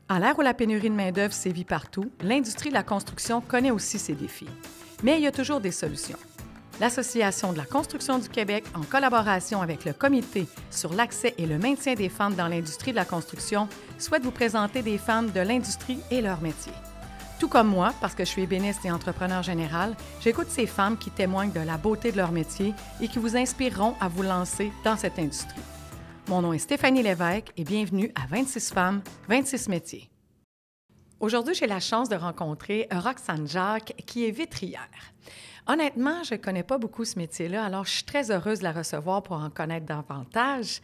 À l'ère où la pénurie de main-d'œuvre sévit partout, l'industrie de la construction connaît aussi ses défis. Mais il y a toujours des solutions. L'Association de la construction du Québec, en collaboration avec le Comité sur l'accès et le maintien des femmes dans l'industrie de la construction, souhaite vous présenter des femmes de l'industrie et leur métier. Tout comme moi, parce que je suis ébéniste et entrepreneur général, j'écoute ces femmes qui témoignent de la beauté de leur métier et qui vous inspireront à vous lancer dans cette industrie. Mon nom est Stéphanie Lévesque et bienvenue à 26 femmes, 26 métiers. Aujourd'hui, j'ai la chance de rencontrer Roxane Jacques, qui est vitrière. Honnêtement, je ne connais pas beaucoup ce métier-là, alors je suis très heureuse de la recevoir pour en connaître davantage.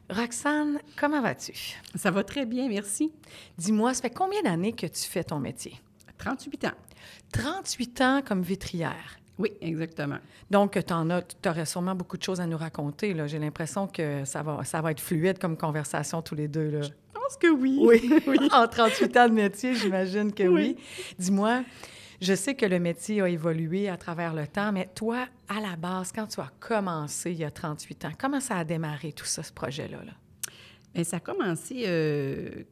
Roxane, comment vas-tu? Ça va très bien, merci. Dis-moi, ça fait combien d'années que tu fais ton métier? 38 ans. 38 ans comme vitrière. Oui, exactement. Donc, tu aurais sûrement beaucoup de choses à nous raconter, là. J'ai l'impression que ça va être fluide comme conversation tous les deux, là. Je pense que oui. Oui. En 38 ans de métier, j'imagine que oui. Dis-moi, je sais que le métier a évolué à travers le temps, mais toi, à la base, quand tu as commencé il y a 38 ans, comment ça a démarré tout ça, ce projet-là, là? Bien, ça a commencé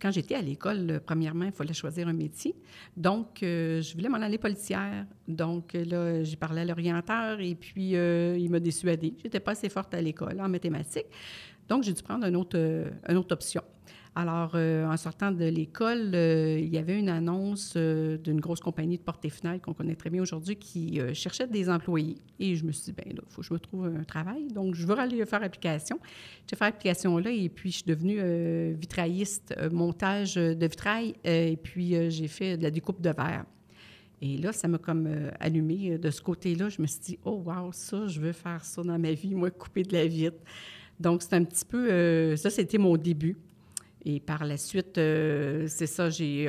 quand j'étais à l'école. Premièrement, il fallait choisir un métier. Donc, je voulais m'en aller policière. Donc, là, j'ai parlé à l'orienteur et puis il m'a dissuadée. Je n'étais pas assez forte à l'école en mathématiques. Donc, j'ai dû prendre une autre option. Alors, en sortant de l'école, il y avait une annonce d'une grosse compagnie de portes et fenêtres qu'on connaît très bien aujourd'hui qui cherchait des employés. Et je me suis dit, bien là, il faut que je me trouve un travail. Donc, je vais aller faire application. J'ai fait application là et puis je suis devenue vitrailliste, montage de vitrail. Et puis, j'ai fait de la découpe de verre. Et là, ça m'a comme allumé de ce côté-là. Je me suis dit, oh wow, ça, je veux faire ça dans ma vie, moi, couper de la vitre. Donc, c'est un petit peu... ça, c'était mon début. Et par la suite, c'est ça, j'ai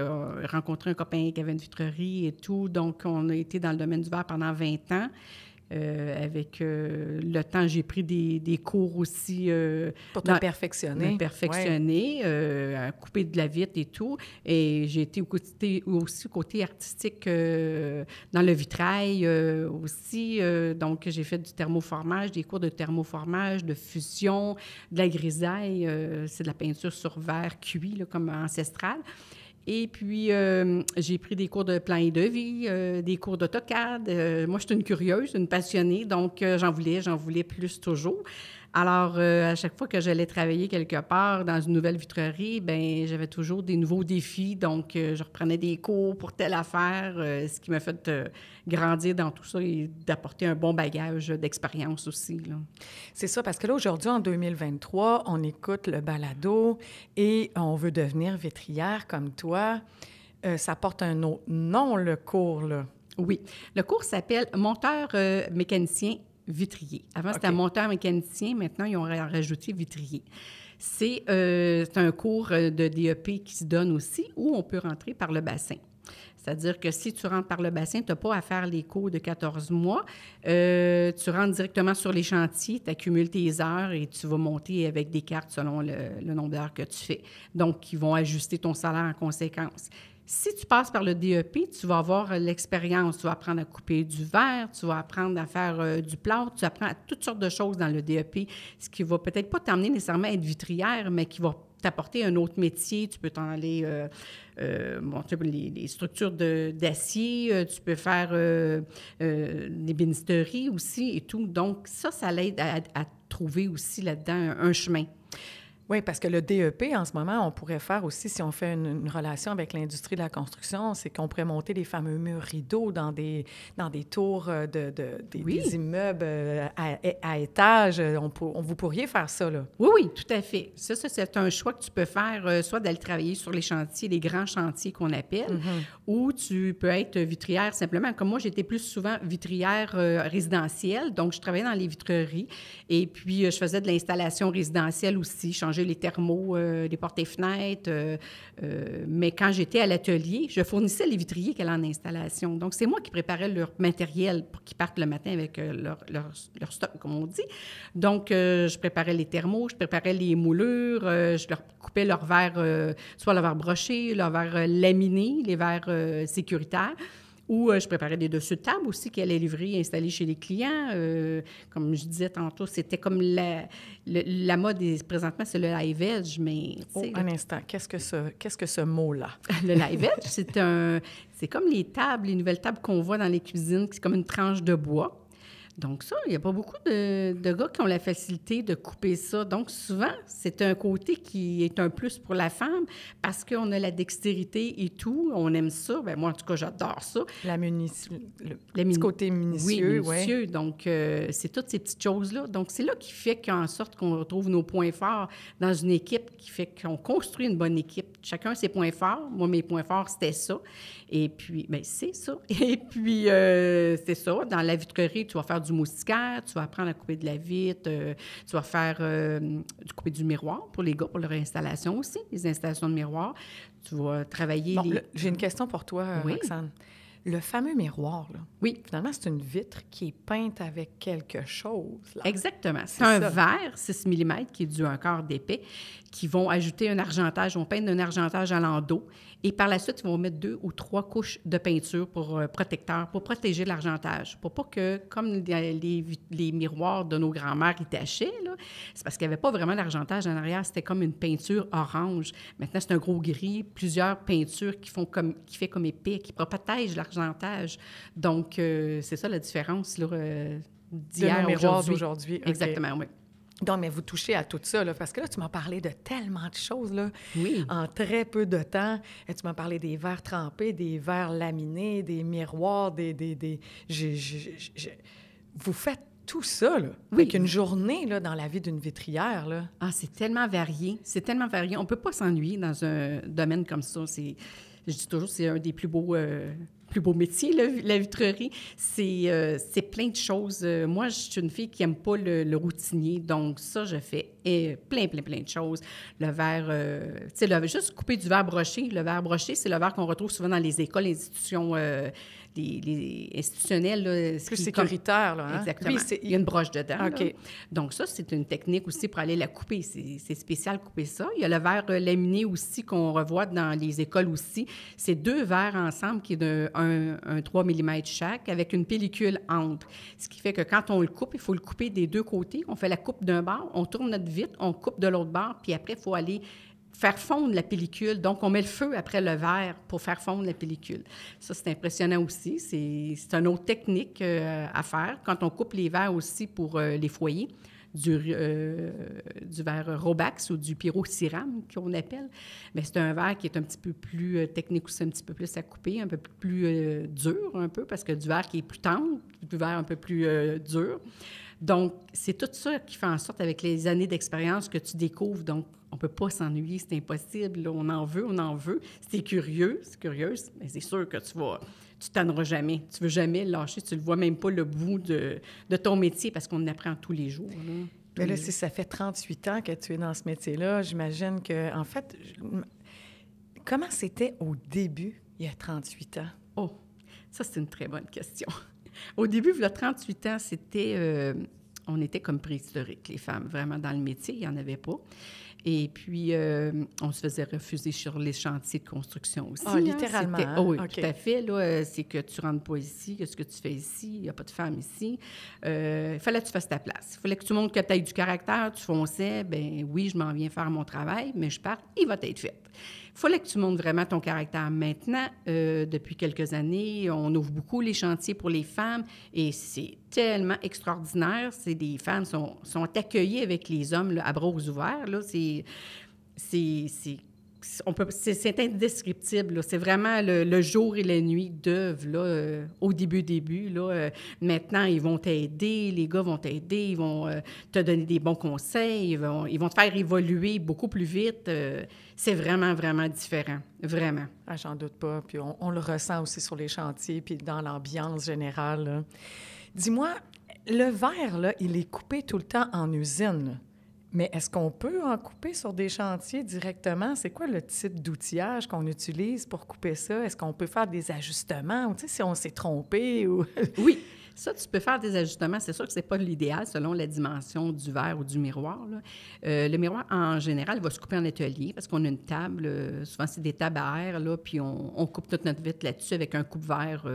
rencontré un copain qui avait une vitrerie et tout. Donc, on a été dans le domaine du verre pendant 20 ans. Avec le temps, j'ai pris des cours aussi. Pour te perfectionner. Me perfectionner, à couper de la vitre et tout. Et j'ai été aussi côté artistique dans le vitrail aussi. Donc, j'ai fait du thermoformage, des cours de thermoformage, de fusion, de la grisaille. C'est de la peinture sur verre cuit, là, comme ancestrale. Et puis, j'ai pris des cours de plan et devis, des cours d'AutoCAD. Moi, je suis une curieuse, une passionnée, donc j'en voulais plus toujours. Alors, à chaque fois que j'allais travailler quelque part dans une nouvelle vitrerie, bien, j'avais toujours des nouveaux défis. Donc, je reprenais des cours pour telle affaire, ce qui m'a fait grandir dans tout ça et d'apporter un bon bagage d'expérience aussi, là. C'est ça, parce que là, aujourd'hui, en 2023, on écoute le balado et on veut devenir vitrière comme toi. Ça porte un autre nom, le cours, là. Oui. Le cours s'appelle monteur mécanicien vitrier. Avant, c'était monteur mécanicien. Maintenant, ils ont rajouté vitrier. C'est un cours de DEP qui se donne aussi où on peut rentrer par le bassin. C'est-à-dire que si tu rentres par le bassin, tu n'as pas à faire les cours de 14 mois. Tu rentres directement sur les chantiers, tu accumules tes heures et tu vas monter avec des cartes selon le nombre d'heures que tu fais. Donc, ils vont ajuster ton salaire en conséquence. Si tu passes par le DEP, tu vas avoir l'expérience. Tu vas apprendre à couper du verre, tu vas apprendre à faire du plâtre, tu apprends toutes sortes de choses dans le DEP, ce qui va peut-être pas t'emmener nécessairement à être vitrière, mais qui va t'apporter un autre métier. Tu peux t'en aller, les structures d'acier, tu peux faire l'ébénisterie aussi et tout. Donc, ça l'aide à trouver aussi là-dedans un chemin. Oui, parce que le DEP, en ce moment, on pourrait faire aussi, si on fait une relation avec l'industrie de la construction, c'est qu'on pourrait monter les fameux murs rideaux dans des tours des immeubles à étages. Vous pourriez faire ça, là? Oui, tout à fait. Ça, c'est un choix que tu peux faire, soit d'aller travailler sur les chantiers, les grands chantiers qu'on appelle, ou tu peux être vitrière simplement. Comme moi, j'étais plus souvent vitrière résidentielle, donc je travaillais dans les vitreries, et puis je faisais de l'installation résidentielle aussi, changer les thermos, les portes et fenêtres. Mais quand j'étais à l'atelier, je fournissais les vitriers qu'elle en installation. Donc, c'est moi qui préparais leur matériel pour qu'ils partent le matin avec leur stock, comme on dit. Donc, je préparais les thermos, je préparais les moulures, je leur coupais leur verre, soit leur verre broché, leur verre laminé, les verres sécuritaires. Ou je préparais des dessus de table aussi qui allaient livrer et installer chez les clients. Comme je disais tantôt, c'était comme la mode présentement, c'est le live edge, mais... un instant, qu'est-ce que ce mot-là? Le live edge, c'est comme les nouvelles tables qu'on voit dans les cuisines, c'est comme une tranche de bois. Donc ça, il n'y a pas beaucoup de gars qui ont la facilité de couper ça. Donc souvent, c'est un côté qui est un plus pour la femme parce qu'on a la dextérité et tout. On aime ça. Bien, moi, en tout cas, j'adore ça. Le petit côté minutieux. Oui, minutieux. Ouais. Donc, c'est toutes ces petites choses-là. Donc, c'est là qui fait qu'en sorte qu'on retrouve nos points forts dans une équipe, qui fait qu'on construit une bonne équipe. Chacun ses points forts. Moi, mes points forts, c'était ça. Et puis, bien, c'est ça. Et puis, c'est ça. Dans la vitrerie, tu vas faire du moustiquaire, tu vas apprendre à couper de la vitre, tu vas faire couper du miroir pour les gars, pour leur installation aussi, les installations de miroir. Tu vas travailler... Bon, j'ai une question pour toi, oui. Roxane. Le fameux miroir, là, oui. Finalement, c'est une vitre qui est peinte avec quelque chose. Là. Exactement. C'est un verre 6 mm qui est d'un quart d'épais qui vont ajouter un argentage, vont peindre un argentage à l'endos et par la suite, ils vont mettre 2 ou 3 couches de peinture pour protecteur, pour protéger l'argentage. Pour pas que, comme les miroirs de nos grands-mères, ils tachaient, là, c'est parce qu'il n'y avait pas vraiment l'argentage en arrière, c'était comme une peinture orange. Maintenant, c'est un gros gris, plusieurs peintures qui fait comme épais, qui protègent l'argentage. Donc, c'est ça la différence là, d'hier à aujourd'hui. Exactement, okay. Oui. Donc, mais vous touchez à tout ça, là, parce que là, tu m'as parlé de tellement de choses, là, oui. En très peu de temps. Et tu m'as parlé des verres trempés, des verres laminés, des miroirs, Vous faites tout ça, là. Oui. Avec une journée, là, dans la vie d'une vitrière, là. Ah, c'est tellement varié. C'est tellement varié. On ne peut pas s'ennuyer dans un domaine comme ça. Je dis toujours, c'est un des plus beaux métiers, la vitrerie. C'est plein de choses. Moi, je suis une fille qui n'aime pas le routinier. Donc, ça, je fais plein de choses. Le verre, tu sais, juste couper du verre broché. Le verre broché, c'est le verre qu'on retrouve souvent dans les écoles, institutions, les institutionnels. Là, plus sécuritaire, là. Hein? Exactement. Lui, il y a une broche dedans. OK. Donc, ça, c'est une technique aussi pour aller la couper. C'est spécial couper ça. Il y a le verre laminé aussi qu'on revoit dans les écoles aussi. C'est 2 verres ensemble qui est de 3 mm chaque avec une pellicule entre. Ce qui fait que quand on le coupe, il faut le couper des 2 côtés. On fait la coupe d'un bord, on tourne notre vitre, on coupe de l'autre bord, puis après, il faut aller faire fondre la pellicule. Donc, on met le feu après le verre pour faire fondre la pellicule. Ça, c'est impressionnant aussi. C'est une autre technique à faire. Quand on coupe les verres aussi pour les foyers, du verre Robax ou du pyroxyrame qu'on appelle, bien, c'est un verre qui est un petit peu plus technique aussi, un petit peu plus à couper, un peu plus dur un peu, parce que du verre qui est plus tendre, du verre un peu plus dur. Donc, c'est tout ça qui fait en sorte, avec les années d'expérience, que tu découvres. Donc, on ne peut pas s'ennuyer, c'est impossible. Là, on en veut. C'est curieux, mais c'est sûr que tu tanneras jamais. Tu ne veux jamais le lâcher. Tu ne vois même pas le bout de ton métier parce qu'on apprend tous les jours. Mais là, si ça fait 38 ans que tu es dans ce métier-là, j'imagine que, en fait, comment c'était au début, il y a 38 ans? Oh, ça, c'est une très bonne question. Au début, il y a 38 ans, on était comme préhistoriques, les femmes, vraiment dans le métier, il n'y en avait pas. Et puis, on se faisait refuser sur les chantiers de construction aussi. Ah, littéralement. Hein? Oui, okay. Tout à fait. Là, c'est que tu ne rentres pas ici, qu'est-ce que tu fais ici, il n'y a pas de femme ici. Il fallait que tu fasses ta place. Il fallait que tu montres que tu aies du caractère, tu fonçais. Bien oui, je m'en viens faire mon travail, mais je pars, il va être fait. Il fallait que tu montres vraiment ton caractère. Maintenant, depuis quelques années, on ouvre beaucoup les chantiers pour les femmes et c'est tellement extraordinaire. Les femmes sont accueillies avec les hommes là, à bras ouverts. Là. C'est indescriptible. Là. C'est vraiment le jour et la nuit d'œuvre là, au début. Là. Maintenant, ils vont t'aider, les gars vont t'aider, ils vont te donner des bons conseils, ils vont te faire évoluer beaucoup plus vite. C'est vraiment, vraiment différent. Vraiment. Ah, j'en doute pas. Puis on le ressent aussi sur les chantiers puis dans l'ambiance générale. Là. Dis-moi, le verre, là, il est coupé tout le temps en usine, là. Mais est-ce qu'on peut en couper sur des chantiers directement? C'est quoi le type d'outillage qu'on utilise pour couper ça? Est-ce qu'on peut faire des ajustements? Ou, tu sais, si on s'est trompé ou... Oui, ça, tu peux faire des ajustements. C'est sûr que ce n'est pas l'idéal selon la dimension du verre ou du miroir, là. Le miroir, en général, va se couper en atelier parce qu'on a une table, souvent, c'est des tables à air, là, puis on coupe toute notre vitre là-dessus avec un coupe-verre.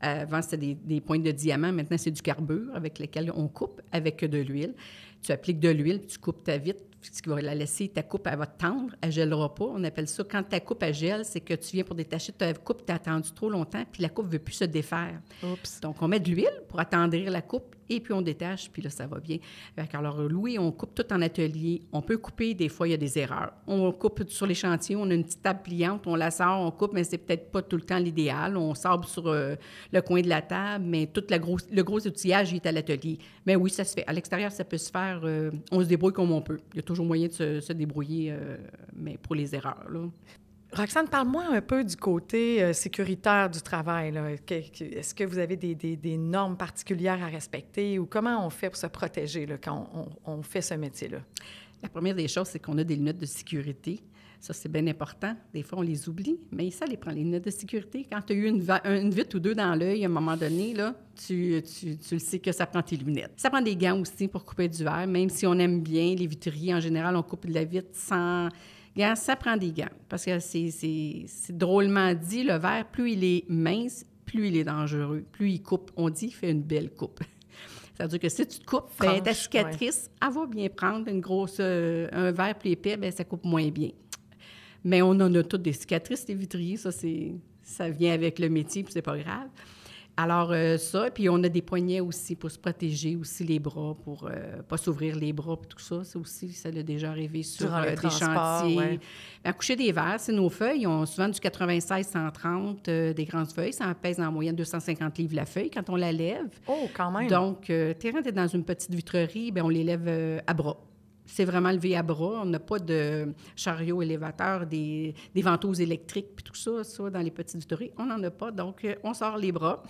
Avant, c'était des pointes de diamant. Maintenant, c'est du carbure avec lequel on coupe avec de l'huile. Tu appliques de l'huile, puis tu coupes ta vitre, ce qui va la laisser, ta coupe, elle va tendre, elle ne gèlera pas. On appelle ça, quand ta coupe, elle gèle, c'est que tu viens pour détacher ta coupe, tu as attendu trop longtemps, puis la coupe ne veut plus se défaire. Oups. Donc, on met de l'huile pour attendrir la coupe, et puis on détache, puis là, ça va bien. Alors, Louis, on coupe tout en atelier. On peut couper, des fois, il y a des erreurs. On coupe sur les chantiers, on a une petite table pliante, on la sort, on coupe, mais c'est peut-être pas tout le temps l'idéal. On sabre sur le coin de la table, mais tout le gros outillage, il est à l'atelier. Mais oui, ça se fait. À l'extérieur, ça peut se faire. On se débrouille comme on peut. Il y a toujours moyen de se débrouiller, mais pour les erreurs, là. Roxane, parle-moi un peu du côté sécuritaire du travail, là. Est-ce que vous avez des normes particulières à respecter ou comment on fait pour se protéger là, quand on fait ce métier-là? La première des choses, c'est qu'on a des lunettes de sécurité. Ça, c'est bien important. Des fois, on les oublie, mais ça les prend, les lunettes de sécurité. Quand tu as eu une vitre ou deux dans l'œil, à un moment donné, là, tu le sais que ça prend tes lunettes. Ça prend des gants aussi pour couper du verre, même si on aime bien les vitriers. En général, on coupe de la vitre sans gants. Ça prend des gants, parce que c'est drôlement dit, le verre, plus il est mince, plus il est dangereux. Plus il coupe, on dit, il fait une belle coupe. Ça veut dire que si tu te coupes, ta cicatrice, ouais, elle va bien prendre un verre plus épais, bien, ça coupe moins bien. Mais on en a toutes des cicatrices, les vitriers, ça vient avec le métier, puis c'est pas grave. Alors, ça, puis on a des poignets aussi pour se protéger, aussi les bras, pour pas s'ouvrir les bras, puis tout ça. Ça aussi, ça l'a déjà arrivé sur des chantiers. Ouais. À coucher des verres, c'est nos feuilles. Ils ont souvent du 96-130, des grandes feuilles. Ça pèse en moyenne 250 livres la feuille quand on la lève. Oh, quand même! Donc, quand tu es dans une petite vitrerie, bien, on les lève à bras. C'est vraiment levé à bras. On n'a pas de chariot élévateur, des ventouses électriques, puis tout ça dans les petites vitreries. On n'en a pas, donc on sort les bras.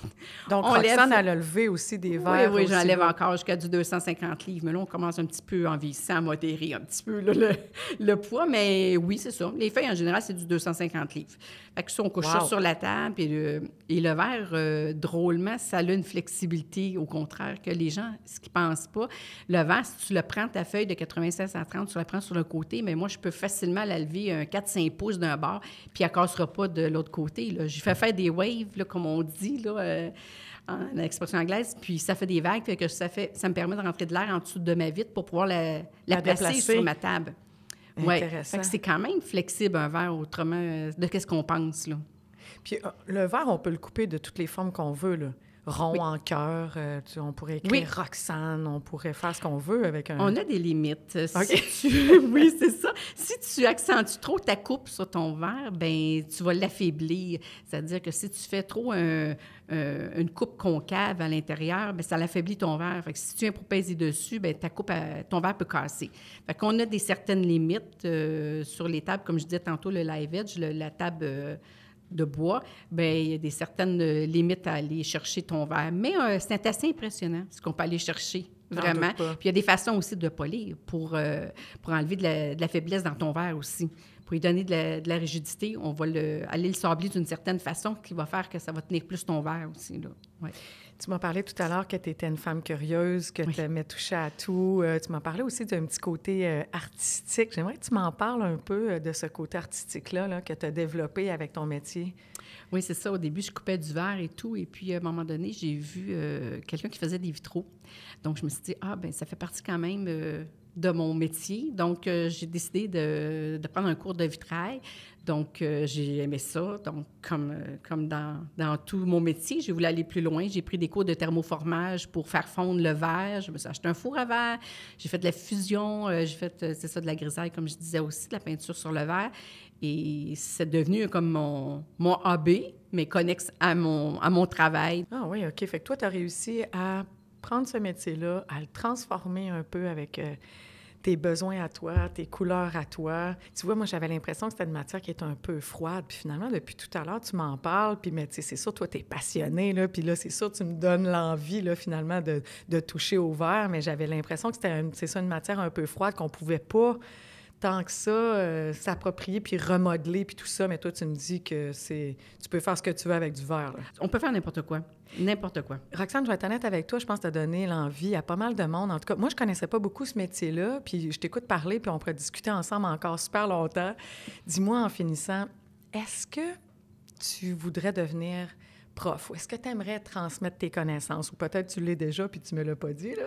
Donc, Roxane, elle a levé aussi des verres. Oui, j'en lève encore jusqu'à du 250 livres. Mais là, on commence un petit peu en vieillissant à modérer un petit peu là, le poids. Mais oui, c'est ça. Les feuilles, en général, c'est du 250 livres. Fait que ça, on couche ça sur la table. Et le verre, drôlement, ça a une flexibilité, au contraire, que les gens, ce qu'ils ne pensent pas. Le verre, si tu le prends, ta feuille de 96-130, tu la prends sur le côté, mais moi, je peux facilement la lever un 4-5 pouces d'un bord, puis elle ne cassera pas de l'autre côté, là. J'ai fait faire des waves, là, comme on dit, là, en expression anglaise, puis ça fait des vagues, fait que ça me permet de rentrer de l'air en dessous de ma vitre pour pouvoir la placer sur ma table. Oui, fait que c'est quand même flexible, un verre, autrement, de qu'est-ce qu'on pense, là. Puis le verre, on peut le couper de toutes les formes qu'on veut, là. Rond, oui, en cœur, on pourrait écrire, oui, Roxane, on pourrait faire ce qu'on veut avec un... On a des limites. Okay. Oui, c'est ça. Si tu accentues trop ta coupe sur ton verre, bien, tu vas l'affaiblir. C'est-à-dire que si tu fais trop une coupe concave à l'intérieur, bien, ça l'affaiblit ton verre. Fait que si tu viens pour peser dessus, bien, ton verre peut casser. Fait qu'on a certaines limites sur les tables, comme je disais tantôt, le live edge, la table... de bois, bien, il y a certaines limites à aller chercher ton verre. Mais c'est assez impressionnant ce qu'on peut aller chercher, vraiment. Puis il y a des façons aussi de polir pour enlever de la faiblesse dans ton verre aussi. Pour lui donner de la rigidité, on va aller le sabler d'une certaine façon qui va faire que ça va tenir plus ton verre aussi, là. Ouais. Tu m'as parlé tout à l'heure que tu étais une femme curieuse, que tu aimais toucher à tout. Tu m'as parlé aussi d'un petit côté artistique. J'aimerais que tu m'en parles un peu de ce côté artistique-là là, que tu as développé avec ton métier. Oui, c'est ça. Au début, je coupais du verre et tout. Et puis, à un moment donné, j'ai vu quelqu'un qui faisait des vitraux. Donc, je me suis dit, bien, ça fait partie quand même... de mon métier. Donc, j'ai décidé de prendre un cours de vitrail. Donc, j'ai aimé ça. Donc, comme dans tout mon métier, j'ai voulu aller plus loin. J'ai pris des cours de thermoformage pour faire fondre le verre. Je me suis acheté un four à verre. J'ai fait de la fusion. J'ai fait, c'est ça, de la grisaille, comme je disais aussi, de la peinture sur le verre. Et c'est devenu comme mon hobby, mais connexe à mon travail. Ah oui, OK. Fait que toi, tu as réussi à prendre ce métier-là, à le transformer un peu avec tes besoins à toi, tes couleurs à toi. Tu vois, moi, j'avais l'impression que c'était une matière qui était un peu froide. Puis finalement, depuis tout à l'heure, tu m'en parles. Puis, mais tu sais, c'est sûr, toi, t'es passionné, là. Puis là, c'est sûr, tu me donnes l'envie, là, finalement, de toucher au vert. Mais j'avais l'impression que c'est ça, une matière un peu froide qu'on pouvait pas tant que ça, s'approprier puis remodeler puis tout ça. Mais toi, tu me dis que tu peux faire ce que tu veux avec du verre, là. On peut faire n'importe quoi. N'importe quoi. Roxane, je vais être honnête avec toi, je pense que tu as donné l'envie à pas mal de monde. En tout cas, moi, je connaissais pas beaucoup ce métier-là, puis je t'écoute parler, puis on pourrait discuter ensemble encore super longtemps. Dis-moi, en finissant, est-ce que tu voudrais devenir prof ou est-ce que tu aimerais transmettre tes connaissances? Ou peut-être tu l'es déjà, puis tu me l'as pas dit, là.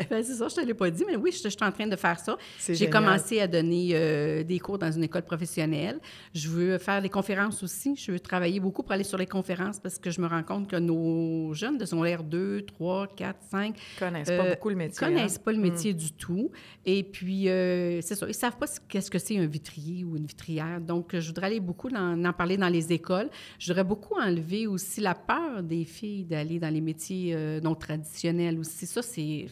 Bien, c'est ça, je te l'ai pas dit, mais oui, je suis en train de faire ça. C'est J'ai génial. commencé à donner des cours dans une école professionnelle. Je veux faire des conférences aussi. Je veux travailler beaucoup pour aller sur les conférences parce que je me rends compte que nos jeunes de secondaire 2, 3, 4, 5... Connaissent pas beaucoup le métier. connaissent pas le métier du tout. Et puis, c'est ça, ils savent pas qu'est-ce que c'est un vitrier ou une vitrière. Donc, je voudrais aller beaucoup en parler dans les écoles. Je voudrais beaucoup enlever aussi la peur des filles d'aller dans les métiers non traditionnels aussi. Ça, c'est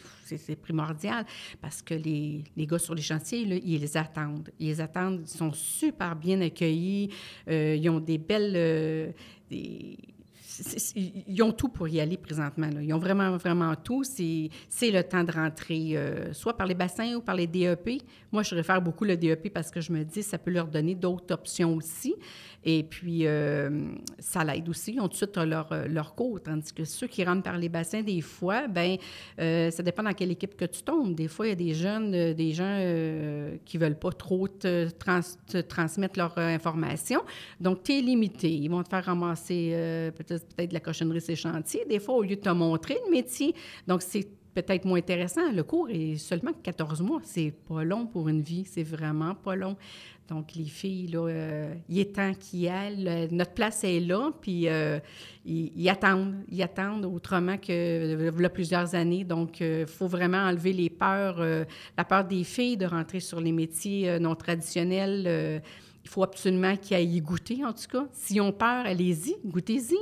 primordial parce que les gars sur les chantiers, là, ils les attendent. Ils les attendent, ils sont super bien accueillis. Ils ont des belles... ils ont tout pour y aller présentement, là. Ils ont vraiment, vraiment tout. C'est le temps de rentrer, soit par les bassins ou par les DEP. Moi, je réfère beaucoup le DEP parce que je me dis que ça peut leur donner d'autres options aussi. Et puis, ça l'aide aussi. Ils ont tout de suite leur cours. Tandis que ceux qui rentrent par les bassins, des fois, bien, ça dépend dans quelle équipe que tu tombes. Des fois, il y a des jeunes, des gens qui ne veulent pas trop te transmettre leur information. Donc, tu es limité. Ils vont te faire ramasser peut-être de la cochonnerie sur les chantiers. Des fois, au lieu de te montrer le métier. Donc, c'est peut-être moins intéressant. Le cours est seulement 14 mois. C'est pas long pour une vie. C'est vraiment pas long. Donc, les filles, là, il est temps qu'ils y aillent. Notre place est là, puis ils attendent. Ils attendent autrement que il y a plusieurs années. Donc, il faut vraiment enlever les peurs, la peur des filles de rentrer sur les métiers non traditionnels. Il faut absolument qu'ils aillent y goûter, en tout cas. S'ils ont peur, allez-y, goûtez-y.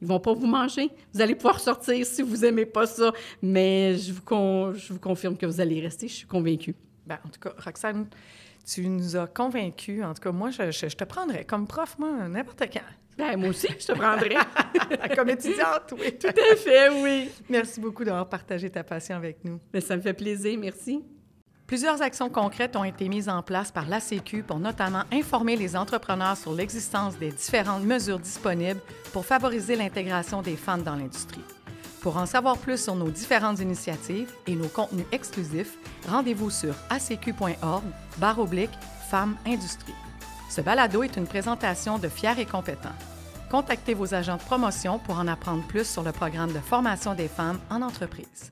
Ils ne vont pas vous manger. Vous allez pouvoir sortir si vous n'aimez pas ça, mais je vous confirme que vous allez rester, je suis convaincue. Bien, en tout cas, Roxane, tu nous as convaincus. En tout cas, moi, je te prendrais comme prof, moi, n'importe quand. Bien, moi aussi, je te prendrais. Comme étudiante, oui. Tout à fait, oui. Merci beaucoup d'avoir partagé ta passion avec nous. Bien, ça me fait plaisir, merci. Plusieurs actions concrètes ont été mises en place par l'ACQ pour notamment informer les entrepreneurs sur l'existence des différentes mesures disponibles pour favoriser l'intégration des femmes dans l'industrie. Pour en savoir plus sur nos différentes initiatives et nos contenus exclusifs, rendez-vous sur acq.org/Femmes Industrie. Ce balado est une présentation de Fiers et compétents. Contactez vos agents de promotion pour en apprendre plus sur le programme de formation des femmes en entreprise.